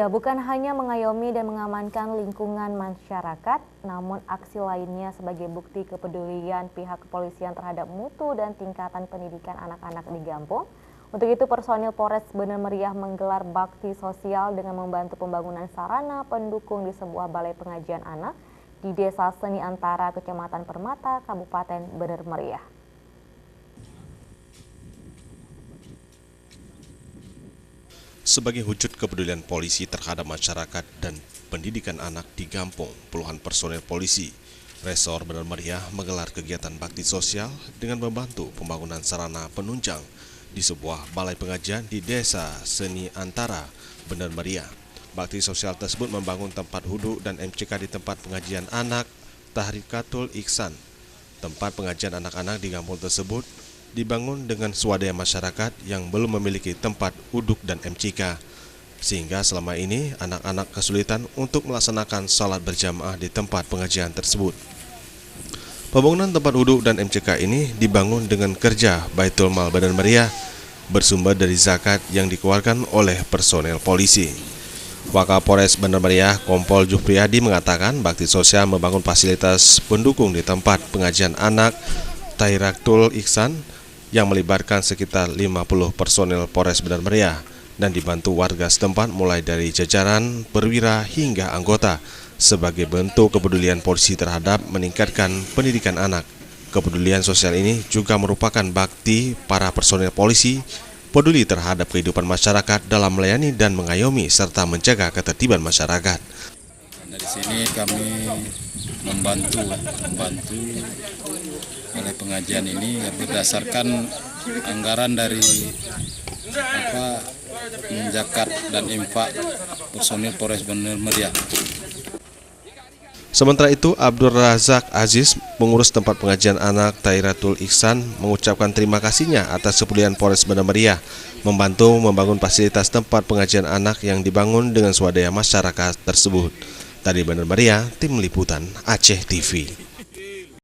Ya, bukan hanya mengayomi dan mengamankan lingkungan masyarakat, namun aksi lainnya sebagai bukti kepedulian pihak kepolisian terhadap mutu dan tingkatan pendidikan anak-anak di Gampong. Untuk itu, personil Polres Bener Meriah menggelar bakti sosial dengan membantu pembangunan sarana pendukung di sebuah balai pengajian anak di Desa Seni Antara, Kecamatan Permata, Kabupaten Bener Meriah. Sebagai wujud kepedulian polisi terhadap masyarakat dan pendidikan anak di Gampong, puluhan personel polisi Resor Bener Meriah menggelar kegiatan bakti sosial dengan membantu pembangunan sarana penunjang di sebuah balai pengajian di Desa Seni Antara, Bener Meriah. Bakti sosial tersebut membangun tempat wudhu dan MCK di tempat pengajian anak Tahrikatul Ihsan. Tempat pengajian anak-anak di Gampong tersebut dibangun dengan swadaya masyarakat yang belum memiliki tempat uduk dan MCK, sehingga selama ini anak-anak kesulitan untuk melaksanakan salat berjamaah di tempat pengajian tersebut. Pembangunan tempat uduk dan MCK ini dibangun dengan kerja Baitul Mal Bener Meriah bersumber dari zakat yang dikeluarkan oleh personel polisi. Wakapolres Bener Meriah Kompol Jupriyadi mengatakan bakti sosial membangun fasilitas pendukung di tempat pengajian anak Tahrikatul Ihsan yang melibatkan sekitar 50 personel Polres Bener Meriah dan dibantu warga setempat mulai dari jajaran, perwira hingga anggota sebagai bentuk kepedulian polisi terhadap meningkatkan pendidikan anak. Kepedulian sosial ini juga merupakan bakti para personel polisi peduli terhadap kehidupan masyarakat dalam melayani dan mengayomi serta menjaga ketertiban masyarakat. Dari sini kami membantu oleh pengajian ini berdasarkan anggaran dari zakat dan infak personil Polres Bener Meriah. Sementara itu, Abdul Razak Aziz, pengurus tempat pengajian anak Tahrikatul Ihsan, mengucapkan terima kasihnya atas kepedulian Polres Bener Meriah membantu membangun fasilitas tempat pengajian anak yang dibangun dengan swadaya masyarakat tersebut. Dari Bener Meriah, Tim Liputan Aceh TV.